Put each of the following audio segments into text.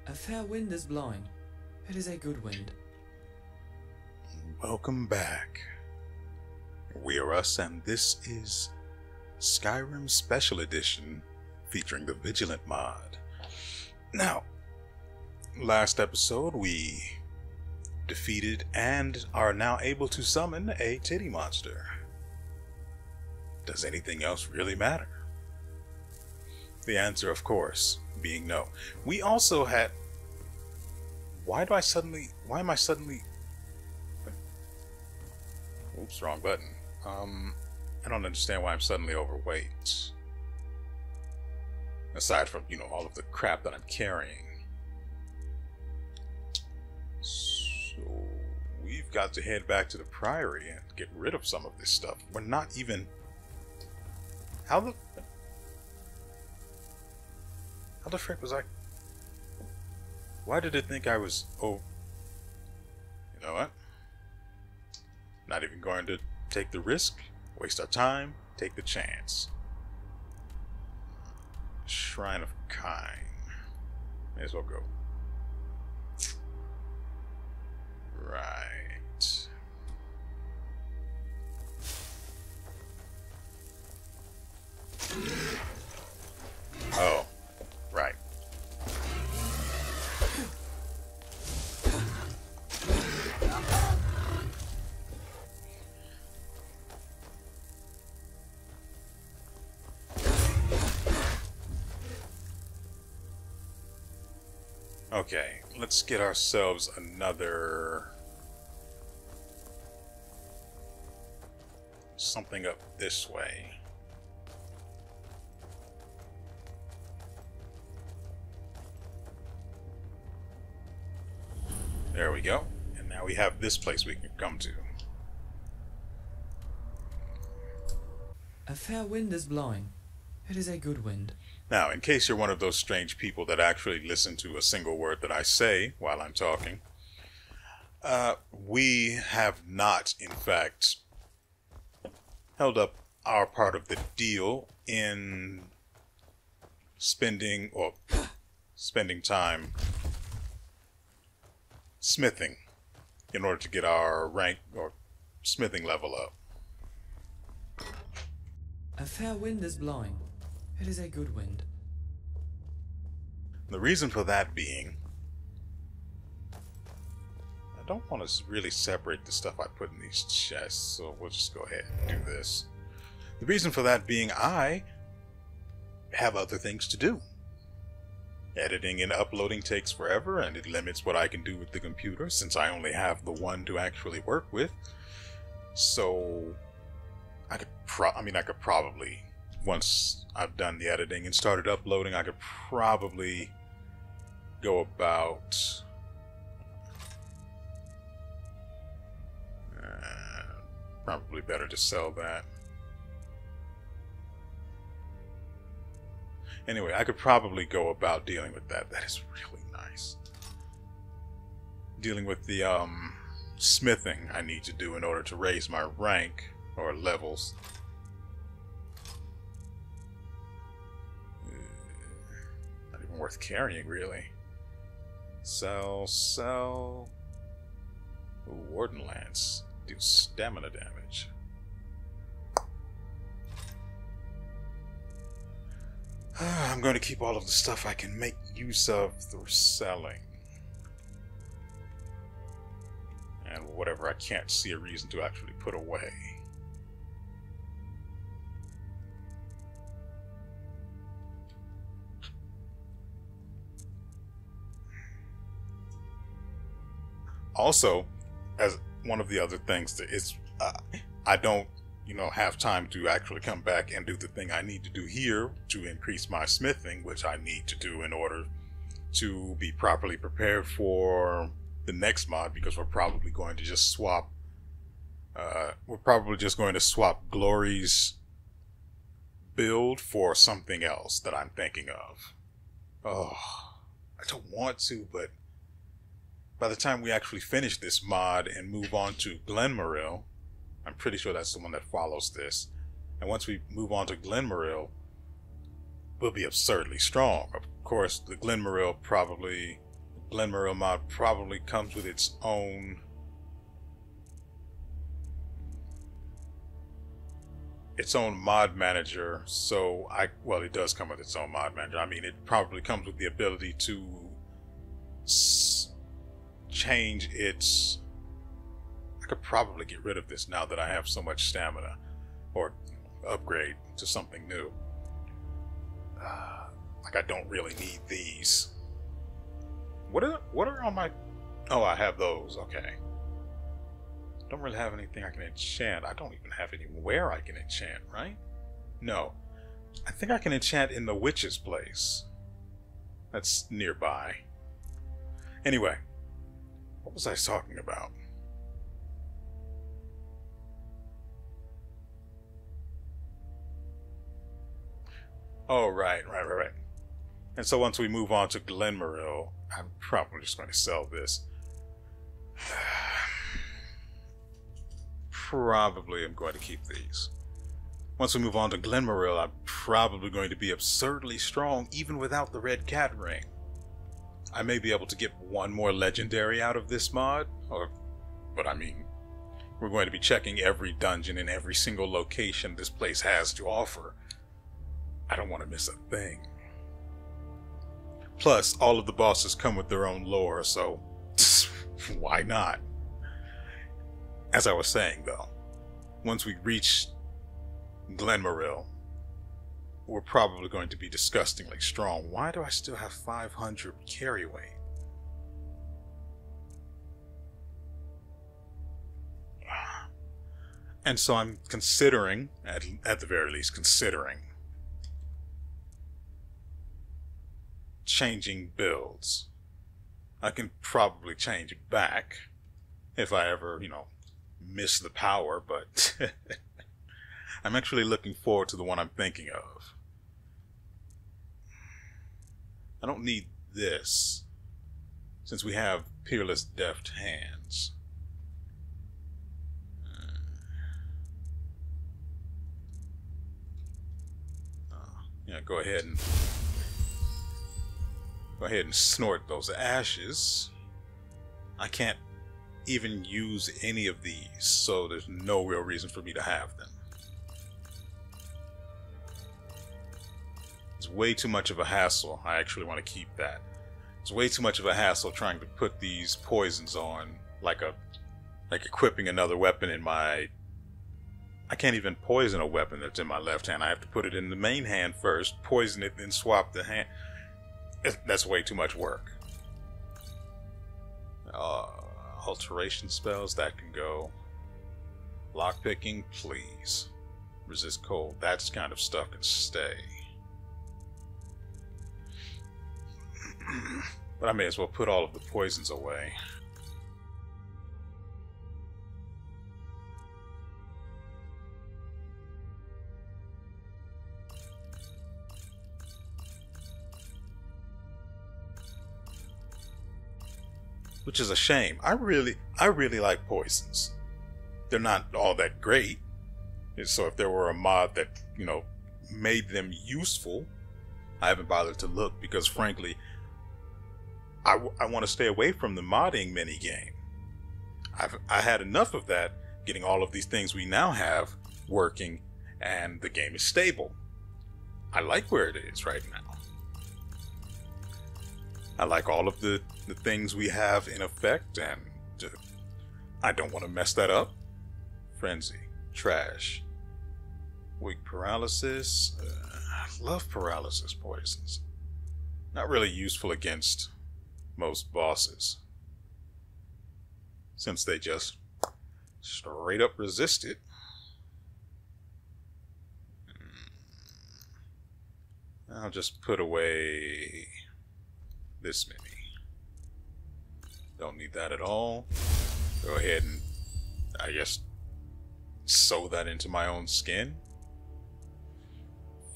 A fair wind is blowing. It is a good wind. Welcome back. WeArEuS, and this is Skyrim Special Edition featuring the Vigilant mod. Now, last episode we defeated and are now able to summon a titty monster. Does anything else really matter? The answer, of course, being no. We also had... Why am I suddenly... Oops, wrong button. I don't understand why I'm suddenly overweight. Aside from, all of the crap that I'm carrying. So, we've got to head back to the Priory and get rid of some of this stuff. We're not even... How the frick was I... Why did it think I was... Oh... You know what? Not even going to take the risk, waste our time, take the chance. Shrine of Kine. May as well go. Right. Oh, right. Okay, let's get ourselves another... something up this way. There we go. And now we have this place we can come to. A fair wind is blowing. It is a good wind. Now, in case you're one of those strange people that actually listen to a single word that I say while I'm talking, we have not, in fact, held up our part of the deal in spending time smithing in order to get our rank or smithing level up. A fair wind is blowing. It is a good wind. The reason for that being, I don't want to really separate the stuff I put in these chests, so we'll just go ahead and do this. The reason for that being, I have other things to do. Editing and uploading takes forever, and it limits what I can do with the computer, since I only have the one to actually work with. So, I could probably, once I've done the editing and started uploading, I could probably go about... probably better to sell that. Anyway, I could probably go about dealing with that. That is really nice. Dealing with the smithing I need to do in order to raise my rank or levels. Not even worth carrying, really. Sell. Ooh, Warden Lance. Do stamina damage. I'm going to keep all of the stuff I can make use of through selling. And whatever I can't see a reason to actually put away. Also, as one of the other things that is, I don't, have time to actually come back and do the thing I need to do here to increase my smithing, which I need to do in order to be properly prepared for the next mod, because we're probably going to just swap, Glory's build for something else that I'm thinking of. Oh, I don't want to, but by the time we actually finish this mod and move on to Glenmoril, I'm pretty sure that's the one that follows this. And once we move on to Glenmoril, we'll be absurdly strong. Of course, the Glenmoril probably Glenmoril mod probably comes with its own mod manager. So well, it does come with its own mod manager. I mean, it probably comes with the ability to change its. I could probably get rid of this now that I have so much stamina, or upgrade to something new. Like, I don't really need these. What are on my... Oh, I have those. Okay. Don't really have anything I can enchant. I don't even have anywhere I can enchant, right? No. I think I can enchant in the witch's place. That's nearby. Anyway. What was I talking about? Oh, right. And so once we move on to Glenmoril, I'm probably just going to sell this. Probably I'm going to keep these. Once we move on to Glenmoril, I'm probably going to be absurdly strong even without the red cat ring. I may be able to get one more legendary out of this mod, but I mean, we're going to be checking every dungeon and every single location this place has to offer. I don't want to miss a thing. Plus, all of the bosses come with their own lore, so why not? As I was saying, though, once we reach Glenmoril, we're probably going to be disgustingly strong. Why do I still have 500 carry weight? And so I'm considering, at the very least, considering changing builds. I can probably change it back if I ever, miss the power, but I'm actually looking forward to the one I'm thinking of. I don't need this, since we have Peerless Deft Hands. Yeah, go ahead and snort those ashes. I can't even use any of these, so there's no real reason for me to have them. It's way too much of a hassle. I actually want to keep that. It's way too much of a hassle trying to put these poisons on, like equipping another weapon in my... I can't even poison a weapon that's in my left hand. I have to put it in the main hand first, poison it, then swap the hand. That's way too much work. Alteration spells, that can go. Lockpicking, please. Resist cold, that kind of stuff can stay. But I may as well put all of the poisons away. Which is a shame. I really like poisons. They're not all that great. So if there were a mod that, made them useful, I haven't bothered to look because frankly, I want to stay away from the modding minigame. I had enough of that, getting all of these things we now have working, and the game is stable. I like where it is right now. I like all of the things we have in effect, and I don't want to mess that up. Frenzy, trash, weak paralysis. I love paralysis poisons. Not really useful against most bosses, since they just straight up resist it. I'll just put away this many. Don't need that at all. Go ahead and, I guess, sew that into my own skin.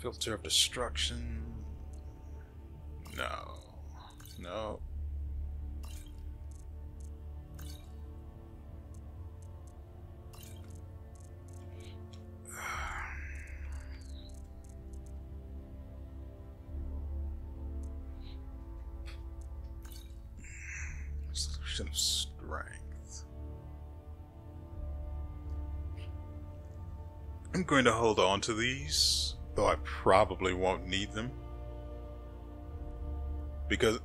Filter of destruction. No. potion of strength. I'm going to hold on to these, though I probably won't need them. Because,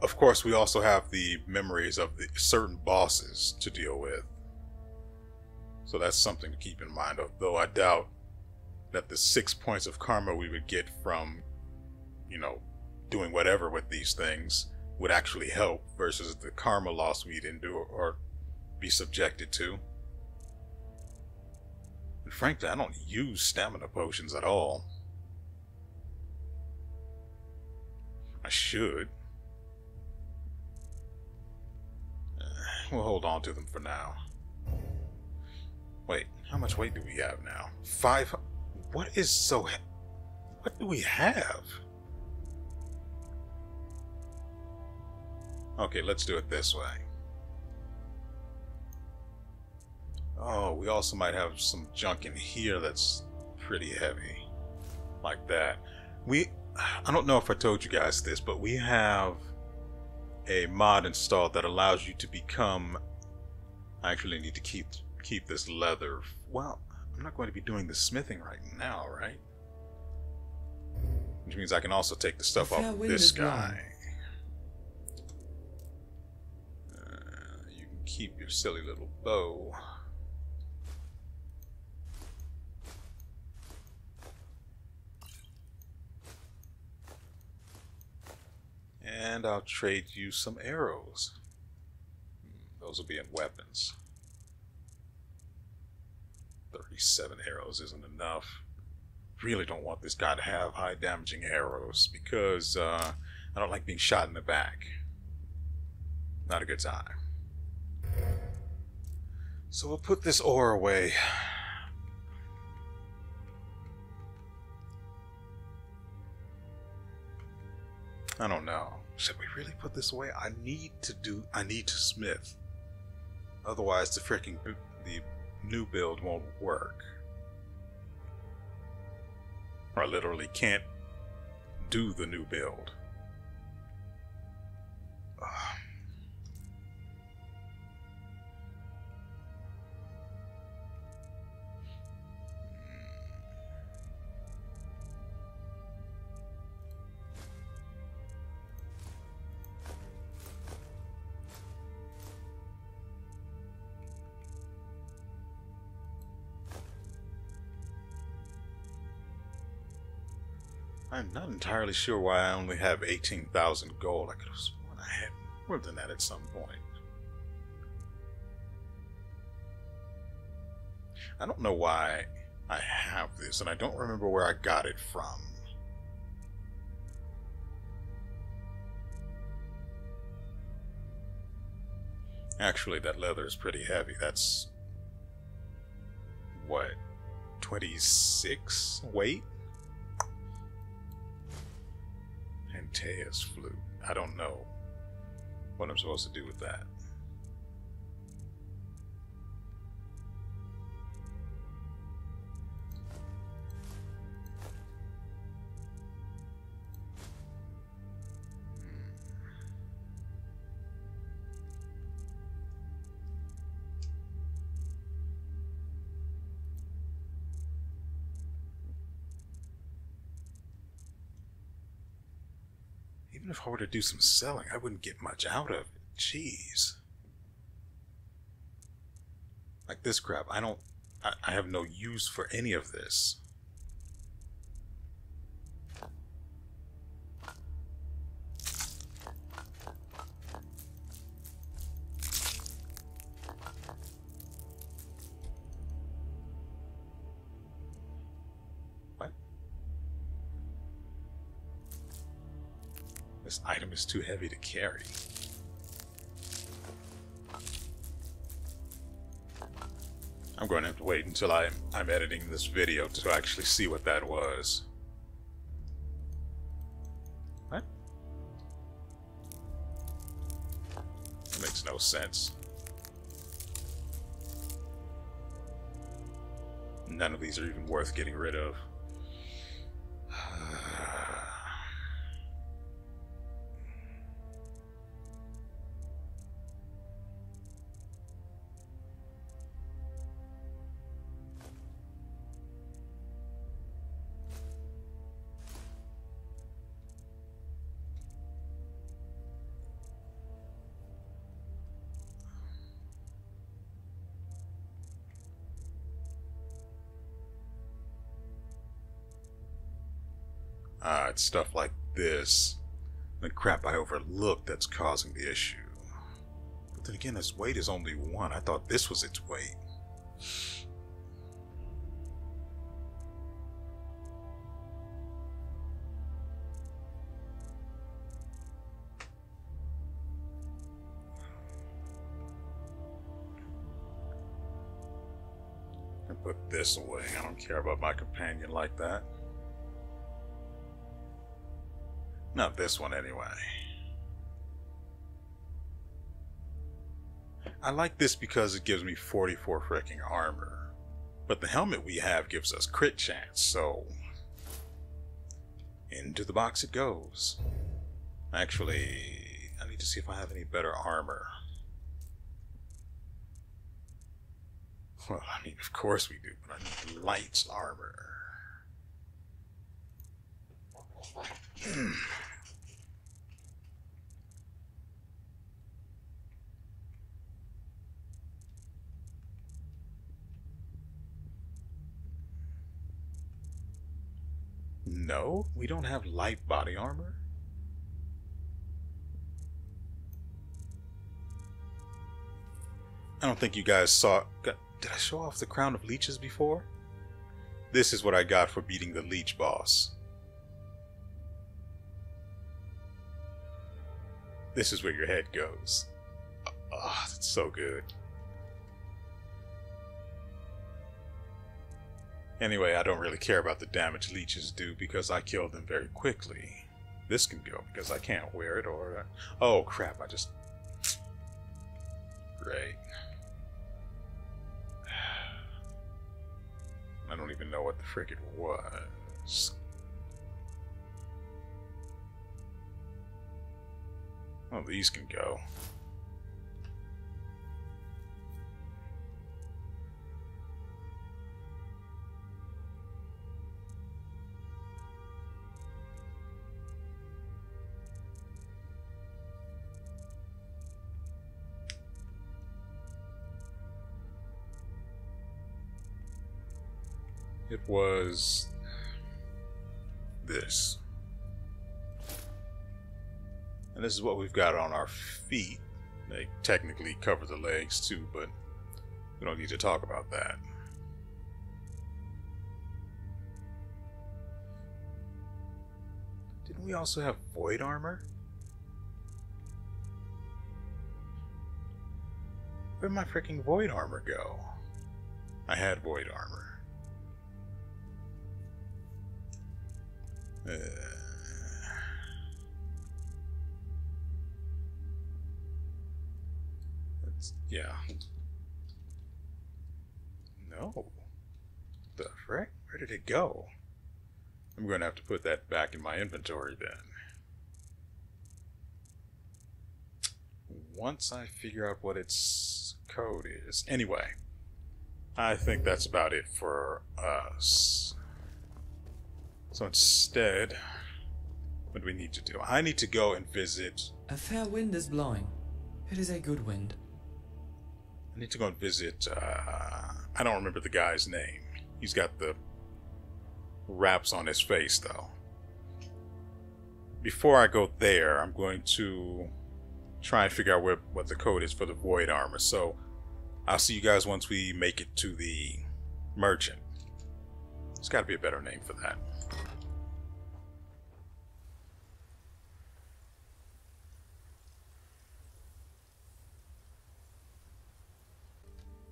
of course, we also have the memories of the certain bosses to deal with. So that's something to keep in mind, though I doubt that the 6 points of karma we would get from, you know, doing whatever with these things would actually help versus the karma loss we'd endure or be subjected to. And frankly, I don't use stamina potions at all. I should. We'll hold on to them for now. Wait, how much weight do we have now? 5. What is so... What do we have? Okay, let's do it this way. Oh, we also might have some junk in here that's pretty heavy. Like that. I don't know if I told you guys this, but we have a mod installed that allows you to become... I actually need to keep this leather. Well, I'm not going to be doing the smithing right now, right? Which means I can also take the stuff off of this guy. You can keep your silly little bow. And I'll trade you some arrows. Those will be in weapons. 37 arrows isn't enough. Really don't want this guy to have high damaging arrows because I don't like being shot in the back. Not a good time. So we'll put this ore away. I don't know. Should we really put this away? I need to smith. Otherwise the new build won't work. Or I literally can't do the new build. I'm not entirely sure why I only have 18,000 gold. I could have sworn I had more than that at some point. I don't know why I have this, and I don't remember where I got it from. Actually, that leather is pretty heavy. That's... what? 26 weight? Antaeus flute. I don't know what I'm supposed to do with that. Even if I were to do some selling, I wouldn't get much out of it. Jeez. Like this crap, I have no use for any of this. This item is too heavy to carry. I'm going to have to wait until I'm editing this video to actually see what that was. What? That makes no sense. None of these are even worth getting rid of. It's stuff like this. The crap I overlooked that's causing the issue. But then again, its weight is only 1. I thought this was its weight. And put this away. I don't care about my companion like that. Not this one, anyway. I like this because it gives me 44 freaking armor. But the helmet we have gives us crit chance, so... into the box it goes. Actually, I need to see if I have any better armor. Well, I mean, of course we do, but I need light armor. No, we don't have light body armor. I don't think you guys saw... Did I show off the Crown of Leeches before? This is what I got for beating the Leech boss. This is where your head goes. Oh, that's so good. Anyway, I don't really care about the damage leeches do because I kill them very quickly. This can go because I can't wear it or... Oh crap, I just... Great. I don't even know what the frick it was. Oh, these can go. It was this. And this is what we've got on our feet. They technically cover the legs too, but we don't need to talk about that. Didn't we also have void armor? Where'd my freaking void armor go? I had void armor. Yeah. No. The frick? Where did it go? I'm going to have to put that back in my inventory then. Once I figure out what its code is. Anyway, I think that's about it for us. So instead, what do we need to do? I need to go and visit... A fair wind is blowing. It is a good wind. I need to go and visit... I don't remember the guy's name. He's got the wraps on his face, though. Before I go there, I'm going to try and figure out what the code is for the void armor. So I'll see you guys once we make it to the merchant. There's got to be a better name for that.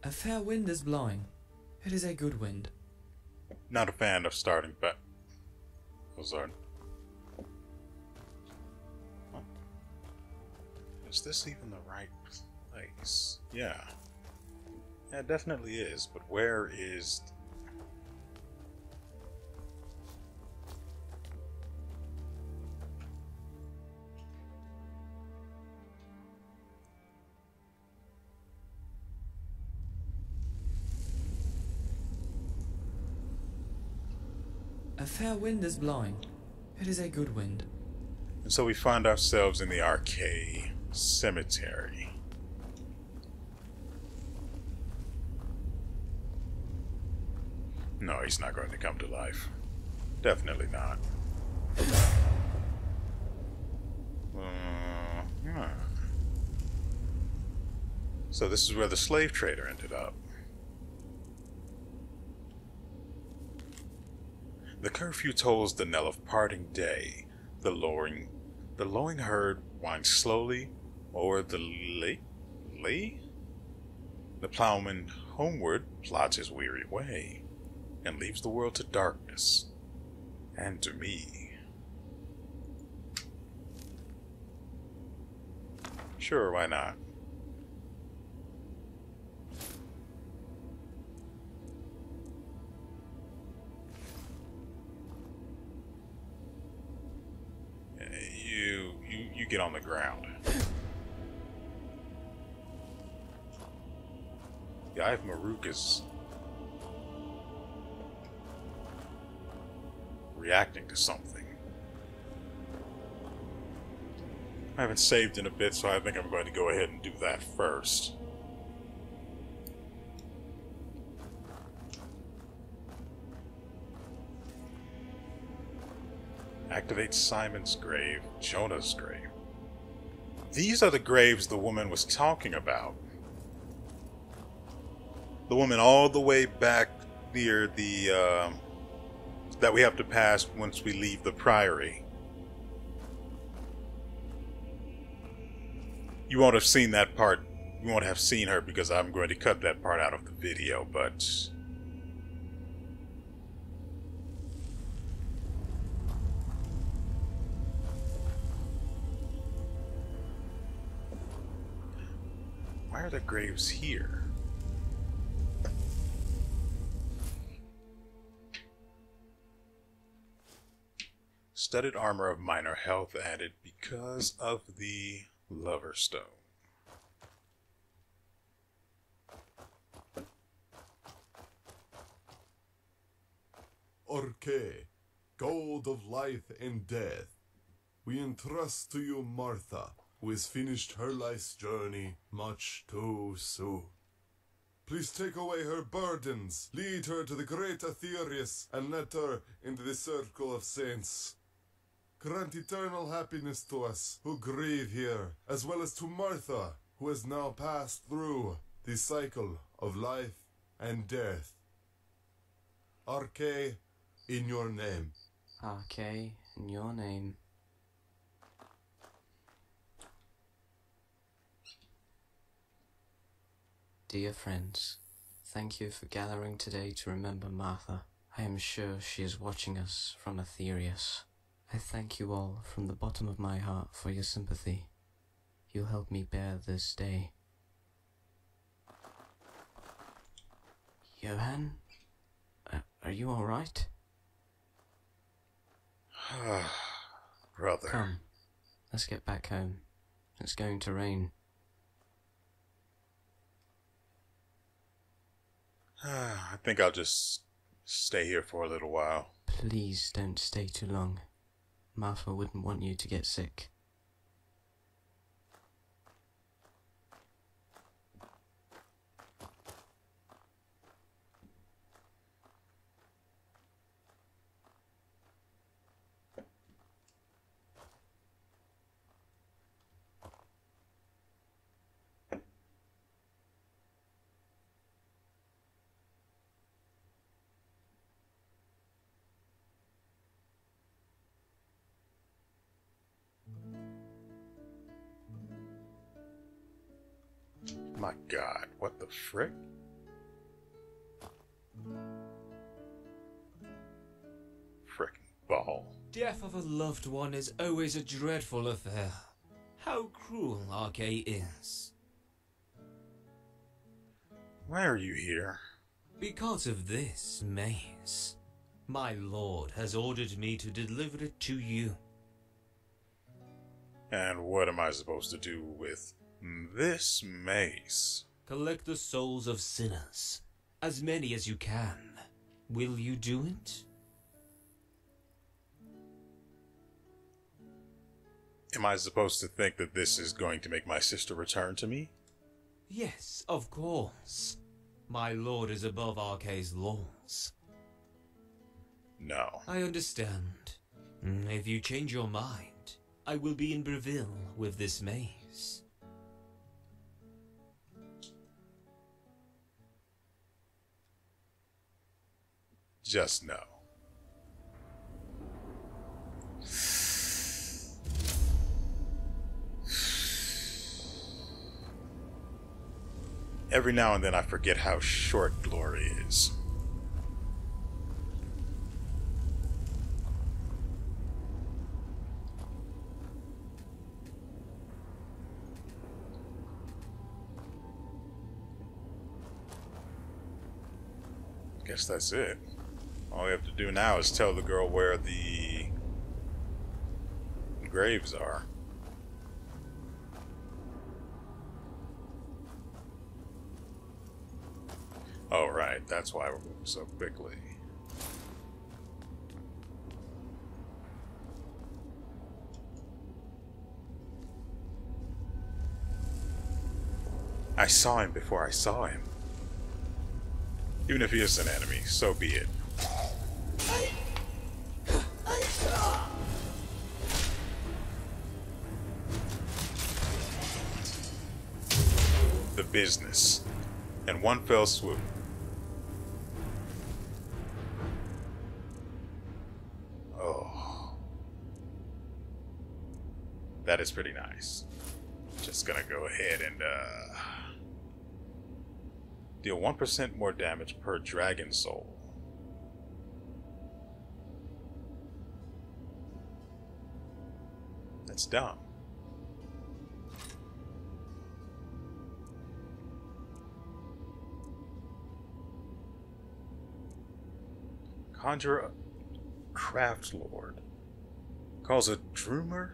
A fair wind is blowing. It is a good wind. Not a fan of starting back. Oh, sorry. Huh. Is this even the right place? Yeah. Yeah, it definitely is, but where is... A fair wind is blowing. It is a good wind. And so we find ourselves in the Arcade Cemetery. No, he's not going to come to life. Definitely not. Hmm. So this is where the slave trader ended up. The curfew tolls the knell of parting day. The lowing herd winds slowly o'er the lea. The plowman homeward plods his weary way, and leaves the world to darkness, and to me. Sure, why not? You get on the ground. The Eye of Maruk is reacting to something. I haven't saved in a bit, so I think I'm going to go ahead and do that first. Activate Simon's grave, Jonah's grave. These are the graves the woman was talking about. The woman all the way back near the, that we have to pass once we leave the priory. You won't have seen that part. You won't have seen her because I'm going to cut that part out of the video, but... why are the graves here? Studded armor of minor health added because of the Lover Stone. Orke, gold of life and death, we entrust to you Martha, who has finished her life's journey much too soon. Please take away her burdens, lead her to the great Aetherius, and let her into the circle of saints. Grant eternal happiness to us who grieve here, as well as to Martha, who has now passed through the cycle of life and death. Arche, in your name. Arche, in your name. Dear friends, thank you for gathering today to remember Martha. I am sure she is watching us from Aetherius. I thank you all from the bottom of my heart for your sympathy. You'll help me bear this day. Johan? Are you alright? Brother. Come, let's get back home. It's going to rain. I think I'll just stay here for a little while. Please don't stay too long. Martha wouldn't want you to get sick. My God, what the frick? Frickin' ball. Death of a loved one is always a dreadful affair. How cruel Arche is. Why are you here? Because of this maze. My lord has ordered me to deliver it to you. And what am I supposed to do with this mace? Collect the souls of sinners. As many as you can. Will you do it? Am I supposed to think that this is going to make my sister return to me? Yes, of course. My lord is above Arche's laws. No. I understand. If you change your mind, I will be in Breville with this maze. Just no. Every now and then I forget how short glory is. Guess that's it. All we have to do now is tell the girl where the graves are. Oh, right. That's why we're moving so quickly. I saw him before I saw him. Even if he is an enemy, so be it. The business. In one fell swoop. Oh. That is pretty nice. Just gonna go ahead and, deal 1% more damage per dragon soul. That's dumb. Conjure Craft Lord. Calls a Dwemer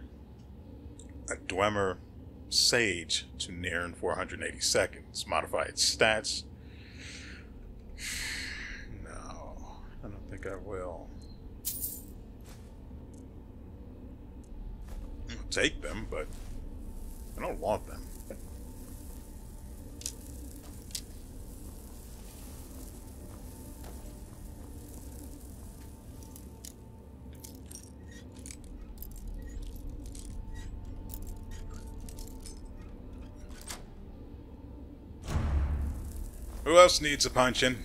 Sage to near in 480 seconds. Modify its stats. No, I don't think I will. I'll take them, but I don't want them. Who else needs a punching?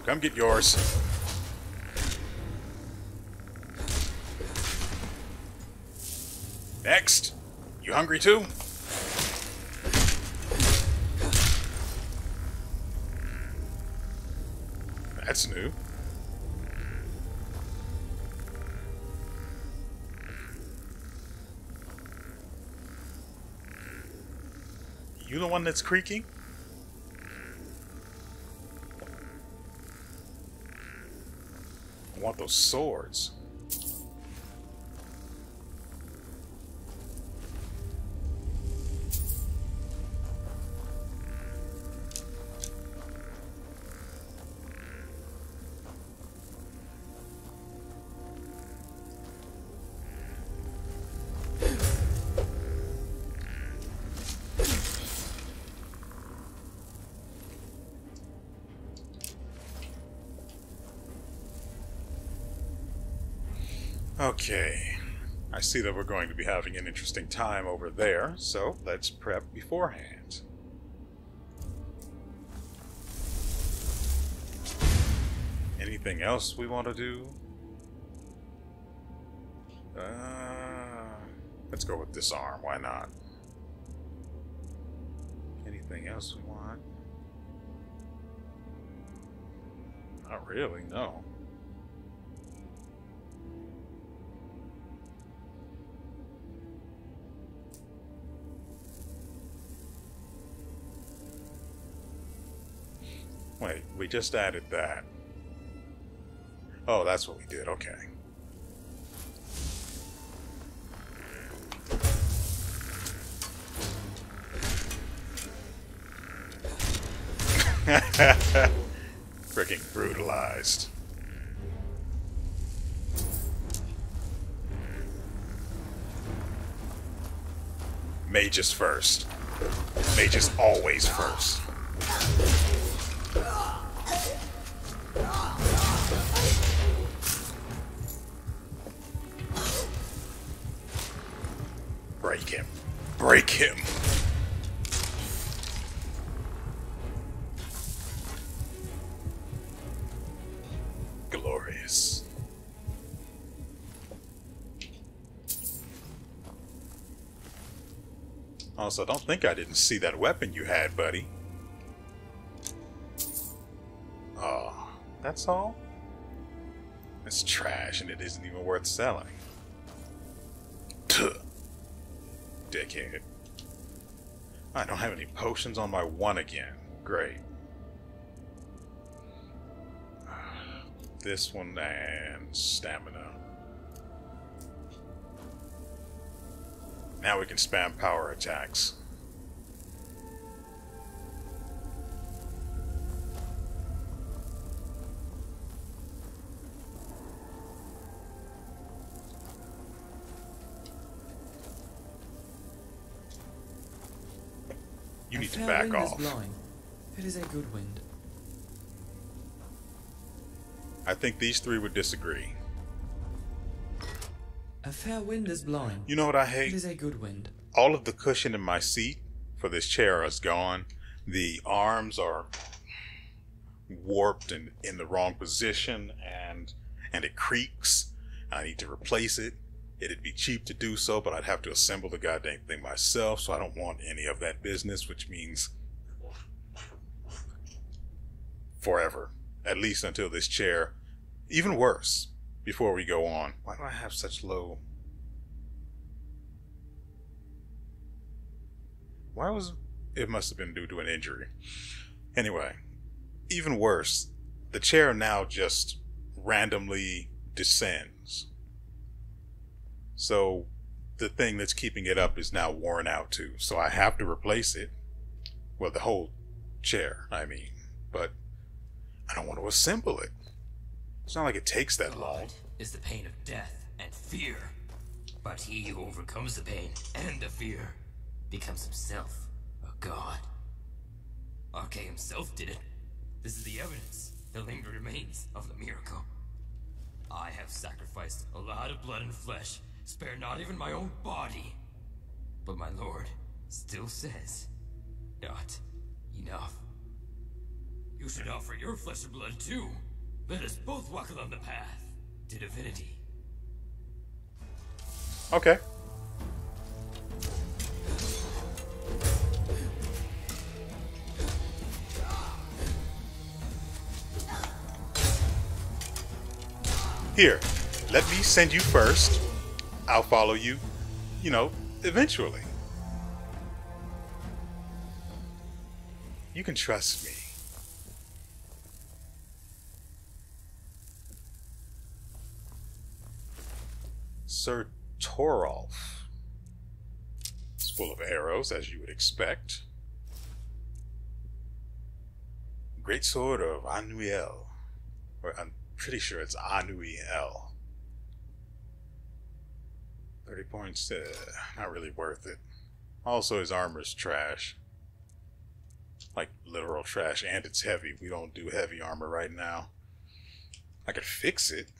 Come get yours. Next. You hungry too? That's new. You the one that's creaking? I want those swords. Okay, I see that we're going to be having an interesting time over there, so let's prep beforehand. Anything else we want to do? Let's go with disarm, why not? Anything else we want? Not really, no. Wait, we just added that. Oh, that's what we did, okay. Freaking brutalized. Mages first. Mages always first. Break him. Break him. Glorious. Also, don't think I didn't see that weapon you had, buddy. Oh, that's all? It's trash and it isn't even worth selling. Tuh. Dickhead. I don't have any potions on my one again. Great. This one and stamina. Now we can spam power attacks. You need to back off. It is a good wind. I think these three would disagree. A fair wind is blowing. You know what I hate? It is a good wind. All of the cushion in my seat for this chair is gone. The arms are warped and in the wrong position, and it creaks. I need to replace it. It'd be cheap to do so, but I'd have to assemble the goddamn thing myself, so I don't want any of that business, which means forever. At least until this chair, even worse, before we go on. Why do I have such low... Why was... It must have been due to an injury. Anyway, even worse, the chair now just randomly descends. So the thing that's keeping it up is now worn out too. So I have to replace it. Well, the whole chair, I mean. But I don't want to assemble it. It's not like it takes that long. God is the pain of death and fear. But he who overcomes the pain and the fear becomes himself a god. Arche himself did it. This is the evidence, the lingering remains of the miracle. I have sacrificed a lot of blood and flesh, spare not even my own body. But my lord still says, not enough. You should offer your flesh and blood too. Let us both walk along the path to divinity. Okay. Here, let me send you first. I'll follow you, you know, eventually. You can trust me. Sir Torolf. It's full of arrows, as you would expect. Great sword of Anuiel. Or I'm pretty sure it's Anuiel. 30 points, not really worth it. Also, his armor's trash. Like, literal trash, and it's heavy. We don't do heavy armor right now. I could fix it.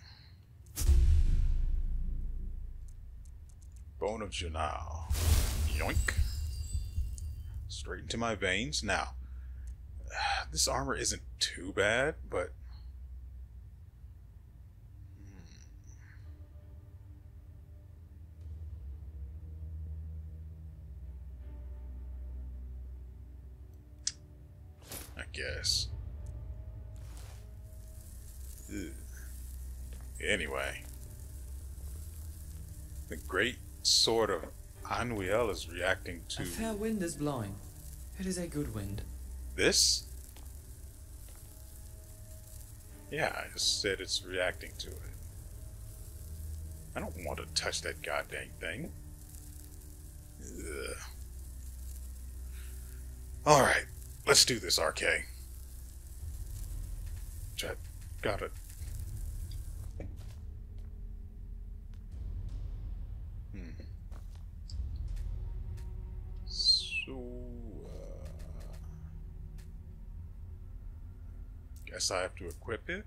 Bone of Janal. Yoink. Straight into my veins. Now, this armor isn't too bad, but... I guess. Ugh. Anyway. The great sword of Anuiel is reacting to... A fair wind is blowing. It is a good wind. This? Yeah, I just said it's reacting to it. I don't want to touch that goddamn thing. Ugh. Alright, let's do this, Arche. Got it. So, guess I have to equip it.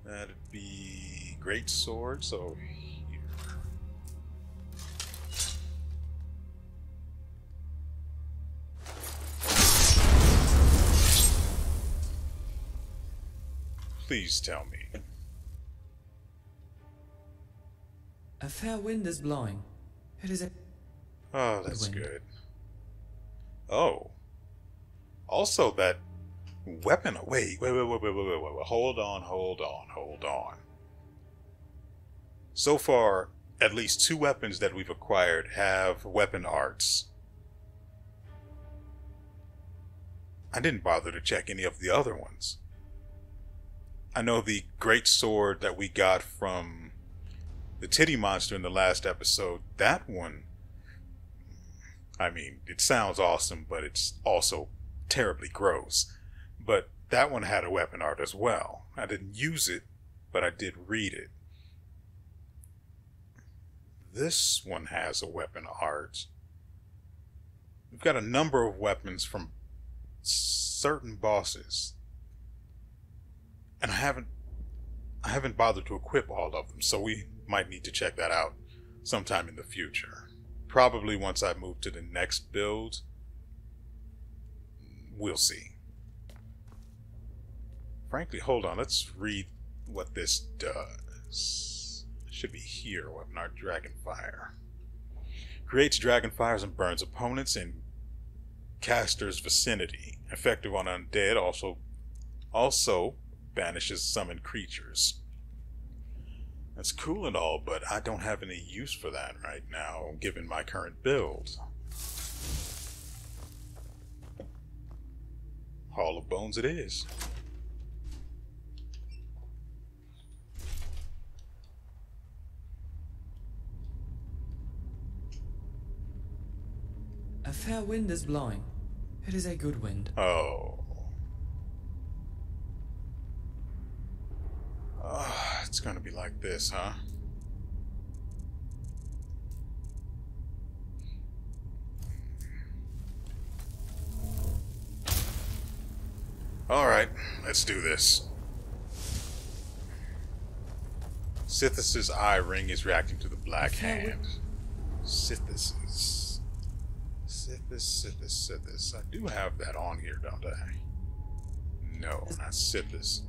That'd be great sword, so here. Please tell me. A fair wind is blowing. It is a... Oh, that's wind. good. Oh. Also, that weapon... Wait. Hold on. So far, at least 2 weapons that we've acquired have weapon arts. I didn't bother to check any of the other ones. I know the great sword that we got from the titty monster in the last episode, that one, I mean, it sounds awesome, but it's also terribly gross. But that one had a weapon art as well. I didn't use it, but I did read it. This one has a weapon art. We've got a number of weapons from certain bosses. And I haven't bothered to equip all of them, so we might need to check that out sometime in the future. Probably once I move to the next build. We'll see. Frankly, hold on, let's read what this does. It should be here, weapon art, Dragonfire. Creates Dragonfires and burns opponents in caster's vicinity. Effective on undead, also banishes summoned creatures. That's cool and all, but I don't have any use for that right now, given my current build. Hall of Bones it is. A fair wind is blowing. It is a good wind. Oh. It's gonna be like this, huh? Alright, let's do this. Sithis' eye ring is reacting to the black hand. Sithis. I do have that on here, don't I? No, not Sithis.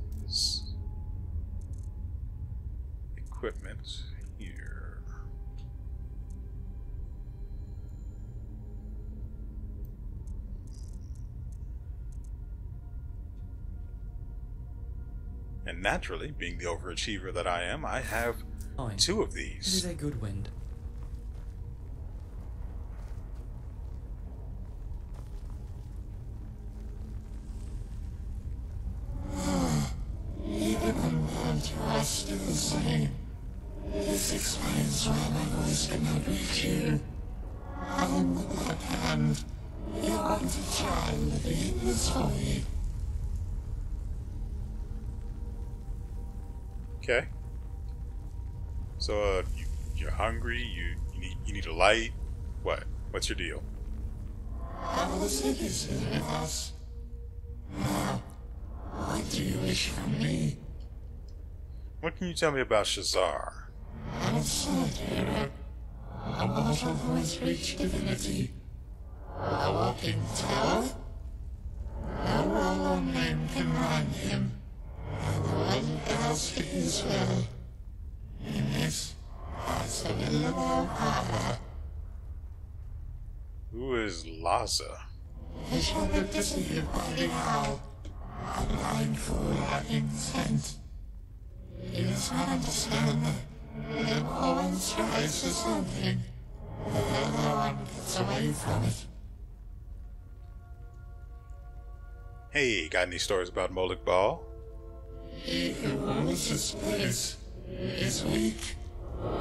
Equipment here. And naturally, being the overachiever that I am, I have 2 of these. It is a good wind. Even when to us still the same. This explains why my voice cannot reach you. On the one hand, you want to try living in this void. Okay. So, you're hungry. You need a light. What? What's your deal? All the cities here with us. Now, what do you wish from me? What can you tell me about Shazar? An absurd hero. A mortal who has reached divinity. A walking tower. No role or name can rhyme him. And the one else is well. In this, as the will of our power. Who is Laza? He shall be deceived by the owl. A blind fool having scent. He does not understand that no one strives for something, but the other one gets away from it. Hey, got any stories about Moloch Ball? He who rules this place is weak,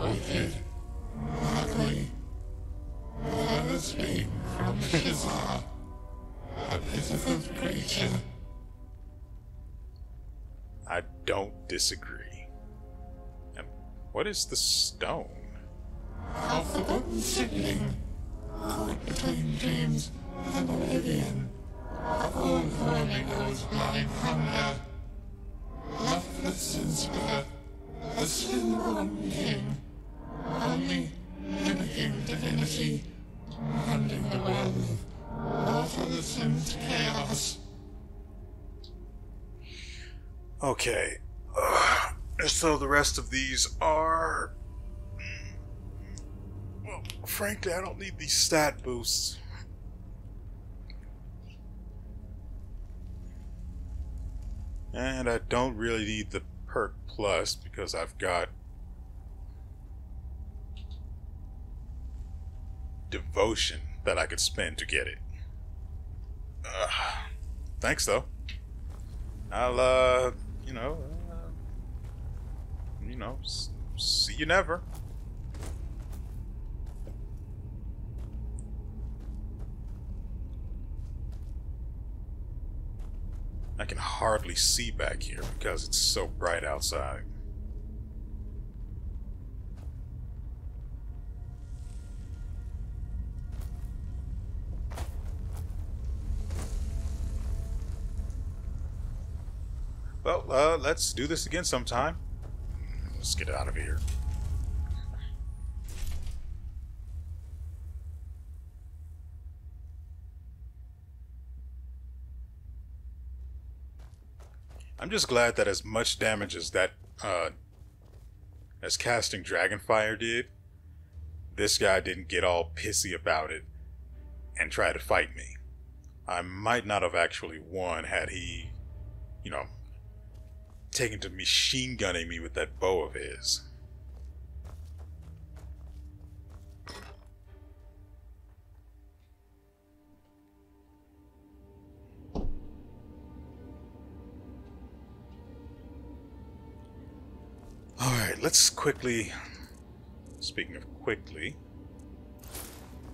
wicked, ugly. Let us speak from Shazar, a pitiful creature. I don't disagree. And what is the stone? A forgotten sibling, caught between dreams and oblivion. Of old Vertigo's blind hunger. Loveless in spirit, the stillborn king, only mimicking divinity, hunting the world with waterless and chaos. Okay, So the rest of these are... Well, frankly, I don't need these stat boosts. And I don't really need the perk plus because I've got devotion that I could spend to get it. Thanks though. I'll see you never. I can hardly see back here because it's so bright outside. Well, let's do this again sometime. Let's get out of here. I'm just glad that as much damage as that, as casting Dragonfire did, this guy didn't get all pissy about it and try to fight me. I might not have actually won had he, taken to machine gunning me with that bow of his. Alright, let's quickly, speaking of quickly,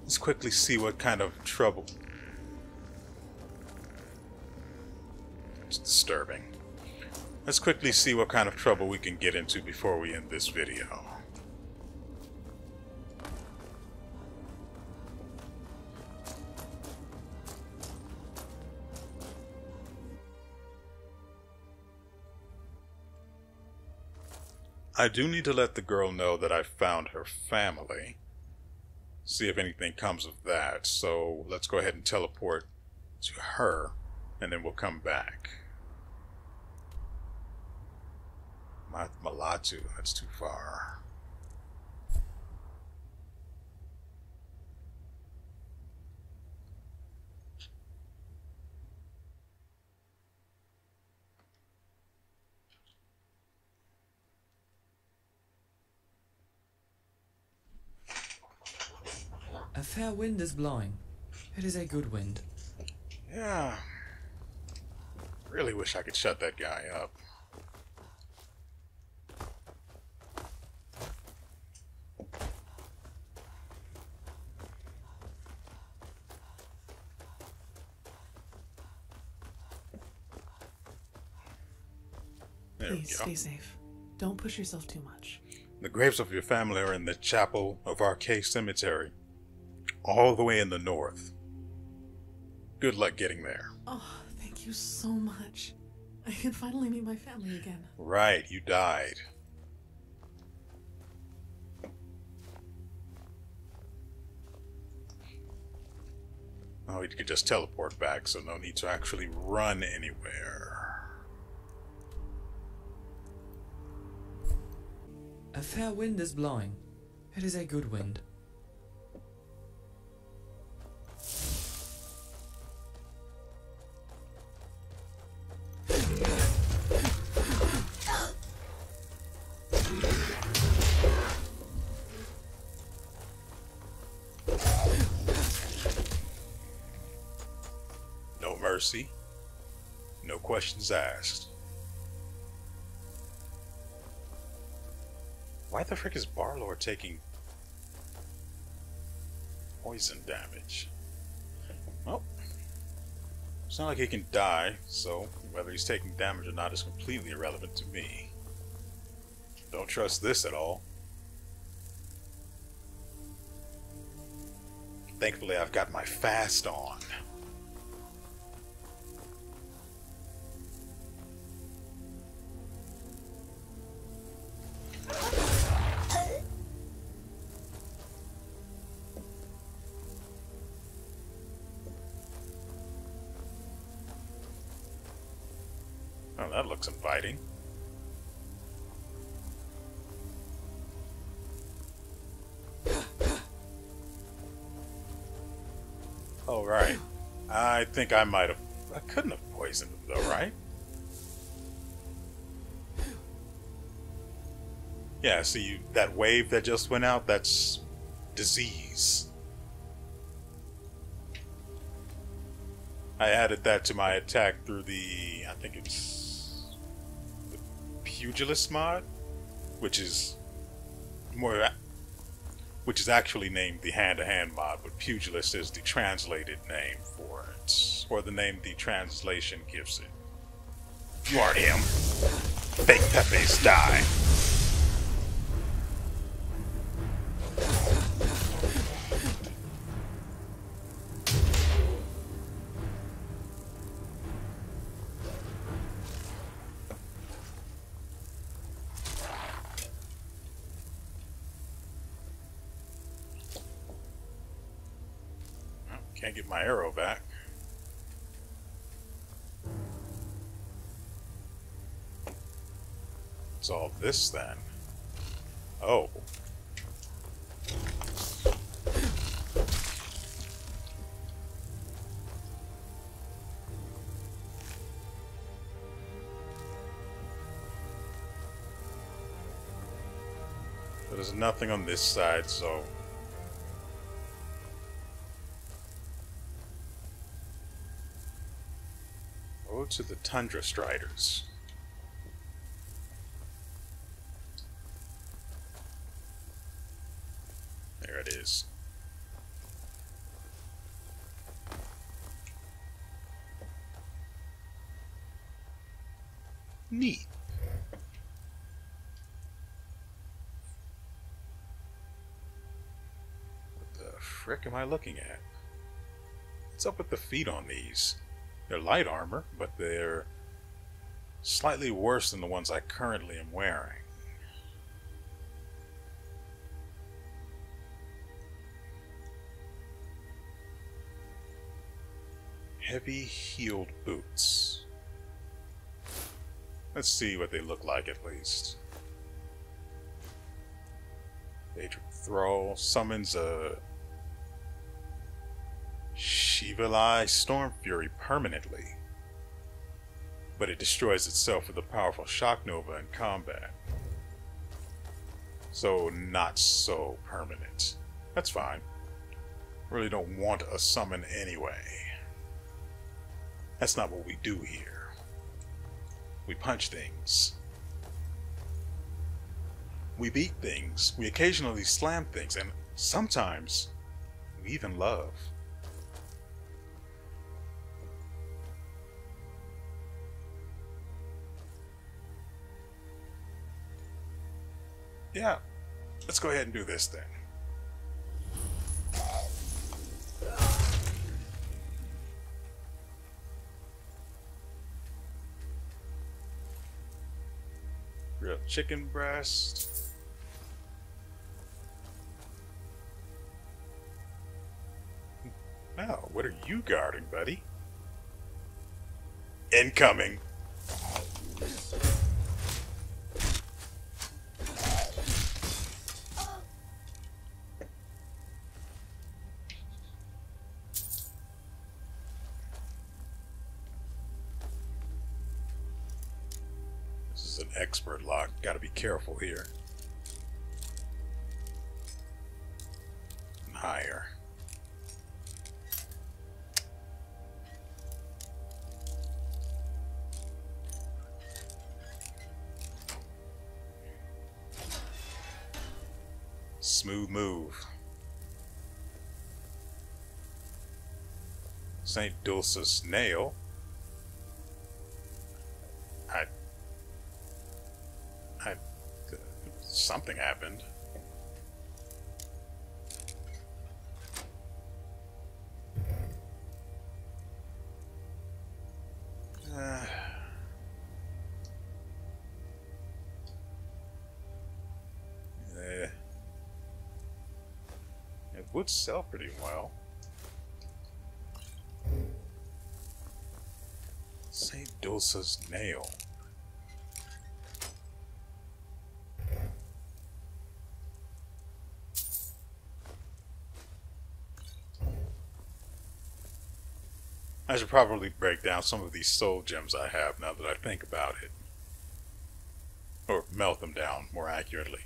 let's quickly see what kind of trouble. It's disturbing. Let's quickly see what kind of trouble we can get into before we end this video. I do need to let the girl know that I found her family. See if anything comes of that. So let's go ahead and teleport to her, and then we'll come back. Malatu, that's too far. A fair wind is blowing. It is a good wind. Yeah. Really wish I could shut that guy up. Please stay safe. Don't push yourself too much. The graves of your family are in the chapel of Arcade Cemetery, all the way in the north. Good luck getting there. Oh, thank you so much. I can finally meet my family again. Right, you died. Oh, you could just teleport back, so no need to actually run anywhere. A fair wind is blowing. It is a good wind. No mercy. No questions asked. Why the frick is Barlord taking poison damage? Well, it's not like he can die, so whether he's taking damage or not is completely irrelevant to me. Don't trust this at all. Thankfully, I've got my fast on. Oh, that looks inviting. Oh, right. I think I might have... I couldn't have poisoned him, though, right? Yeah, see, that wave that just went out, that's disease. I added that to my attack through the... I think it's... the Pugilist mod? Which is more... which is actually named the hand-to-hand mod, but Pugilist is the translated name for it. Or the name the translation gives it. You aren't him. Fake Pepes die. Can't get my arrow back. Solve this then. Oh. There's nothing on this side, so... Go to the Tundra Striders. There it is. Neat. What the frick am I looking at? What's up with the feet on these? They're light armor, but they're slightly worse than the ones I currently am wearing. Heavy heeled boots. Let's see what they look like at least. Daedric Thrall summons a Shivalai Storm Fury permanently, but it destroys itself with a powerful shock nova in combat. So not so permanent. That's fine. Really don't want a summon anyway. That's not what we do here. We punch things. We beat things. We occasionally slam things, and sometimes we even love. Yeah, let's go ahead and do this then. Grilled chicken breast. Now, what are you guarding, buddy? Incoming. Expert lock. Gotta be careful here. And higher. Smooth move. St. Dulce's nail. Something happened. It would sell pretty well. St. Dulce's nail. I should probably break down some of these soul gems I have now that I think about it. Or melt them down, more accurately.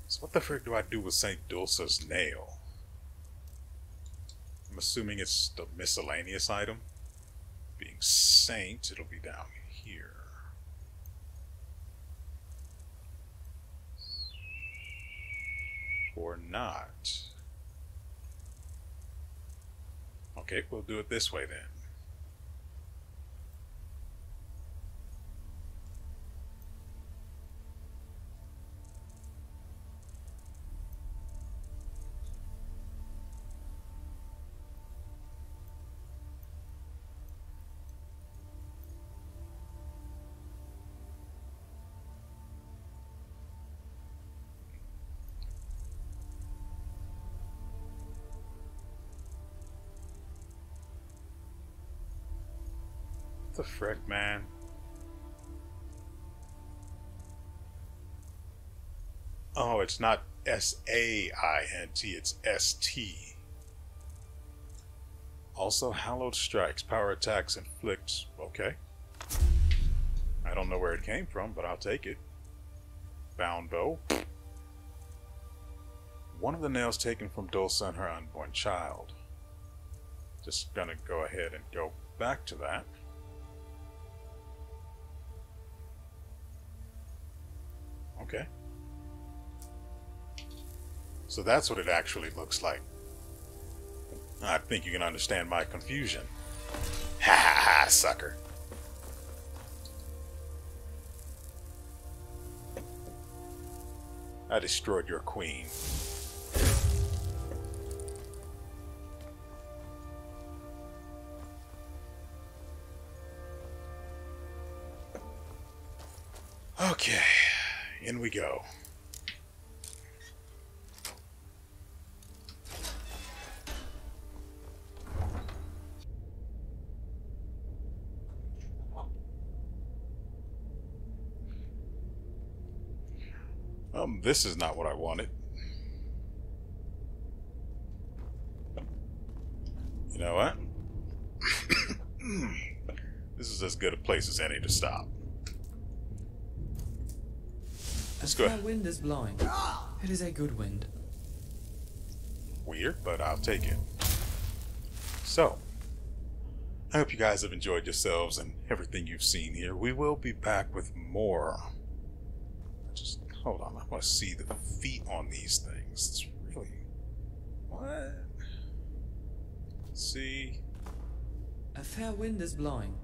So what the frick do I do with St. Dulce's nail? I'm assuming it's the miscellaneous item. Being saint, it'll be down here. Or not. Okay, we'll do it this way then. What the frick, man? Oh, it's not S-A-I-N-T, it's S-T. Also, hallowed strikes, power attacks, inflict. Okay. I don't know where it came from, but I'll take it. Bound bow. One of the nails taken from Dulce and her unborn child. Just gonna go ahead and go back to that. Okay. So that's what it actually looks like. I think you can understand my confusion. Ha ha ha, sucker. I destroyed your queen. Okay. In we go. This is not what I wanted. You know what? This is as good a place as any to stop. Let's go. A fair wind is blowing. It is a good wind. Weird, but I'll take it. So, I hope you guys have enjoyed yourselves and everything you've seen here. We will be back with more. Just hold on, I want to see the feet on these things. It's really... What? Let's see. A fair wind is blowing.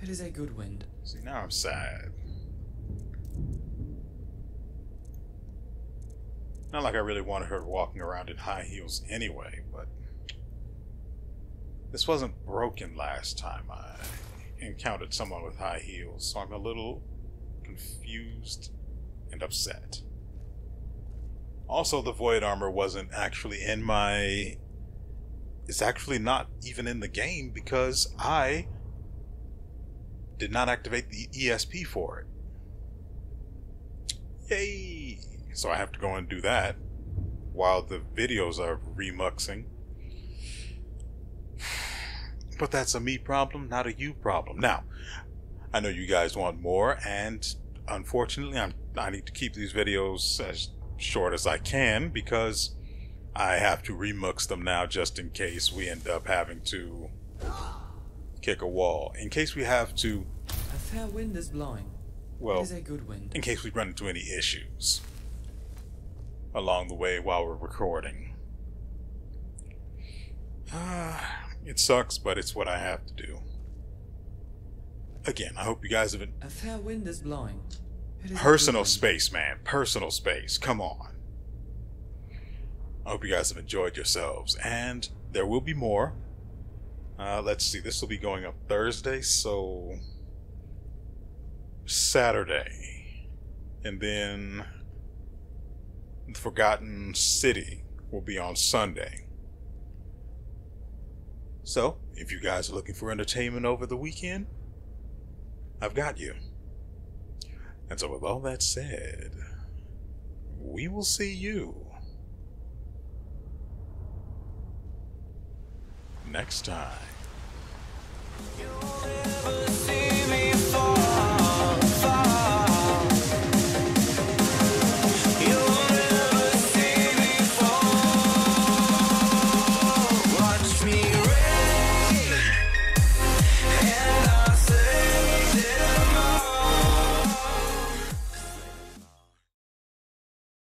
It is a good wind. See, now I'm sad. Not like I really wanted her walking around in high heels anyway, but this wasn't broken last time I encountered someone with high heels, so I'm a little confused and upset. Also, the void armor wasn't actually in my... It's actually not even in the game because I did not activate the ESP for it. Yay! So I have to go and do that while the videos are remuxing. But that's a me problem, not a you problem. Now, I know you guys want more, and unfortunately I need to keep these videos as short as I can because I have to remux them now just in case we end up having to kick a wall. In case we have to... A fair wind is blowing. Well, it is a good wind. In case we run into any issues along the way while we're recording. It sucks, but it's what I have to do. Again, I hope you guys have been... A fair wind is blowing. Personal space, man. Personal space. Come on. I hope you guys have enjoyed yourselves. And there will be more. Let's see. This will be going up Thursday, so... Saturday. And then... The Forgotten City will be on Sunday. So, if you guys are looking for entertainment over the weekend, I've got you. And so with all that said, we will see you next time.